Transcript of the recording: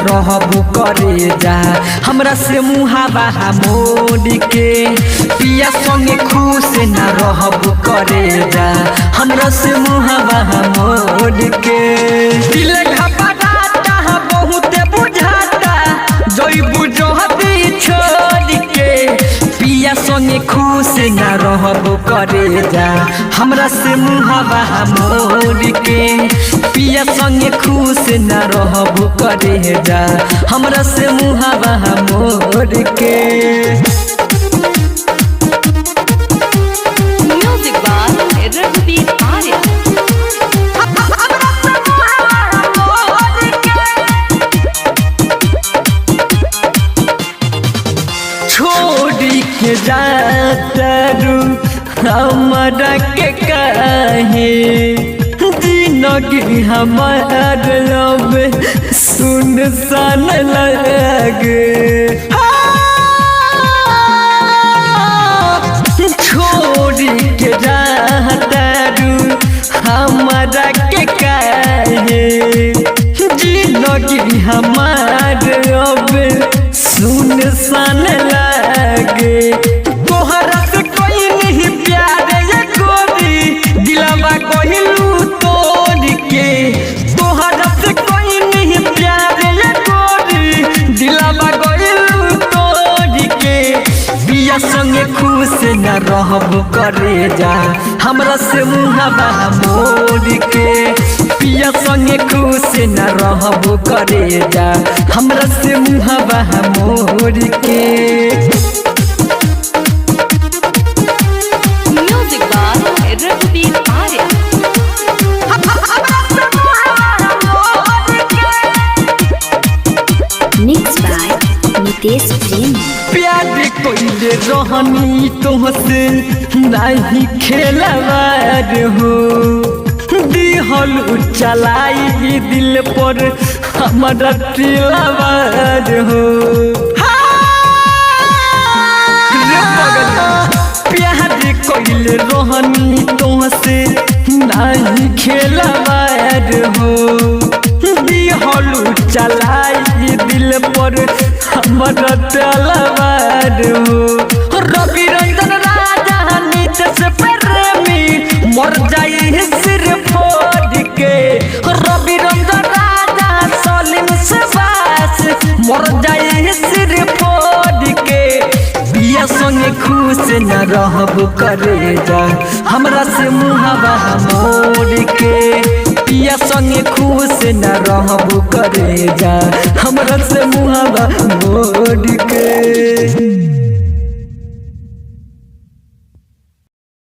रहबो करे जा हमरा से मुहावा मोड़ के पिया संगे खुश न रहबो करे जा हमरा से मुहावा मोड़ के दिल घबराता बहुत बुझाता जोई बुझती छोड़ के पिया संगे खुश न रहबो करे जा हमरा से मुहावा मोड़ के पिया संगे खुश न रहबो करे जा हमरा से मुहावा मोड़ के म्यूजिक बाय रघुवीर आर्या। छोड़ी के जातरू हमरा के काहे जिंदगी हमार लब सुनसान लगे छोड़ी के जातरू हमरा के काहे जिंदगी हमार लब सुनसान लागे तोहरा से कोई नहीं प्यार ये गोरी दिलवा कहलू तोड़ के तोहरा से कोई नहीं प्यार ये गोरी दिलवा कहलू तोड़ के पिया संगे खुश न रहबो करे जा हमरा से मुहावा मोड़ के पिया संगे खुश न रहबो करे जा हमरा से मुहावा मोड़ के म्यूजिक बाय रघुवीर आर्या। मिक्स बाय नितेश प्रेम। प्यार कोइले रहनी तोहसे नहीं खेलवार हो दिहल चलाई दिल पर हमारा तिलवार हो प्यार कोइले रहनी तोहसे नहीं खेलवार हो दिहल चलाई दिल पर हमारा तलवार हो रवि रंजन राजा नितेश प्रेमी मर जाई सिर फोड़ के रवि रंजन राजा सलीम सुभाष मर जाई सिर फोड़ के पिया संगे खुश न रहबो करे जा हमरा से मुहावा मोड़ के पिया संगे खुश न रहबो करे जा हमरा से मुहावा मोड़ के।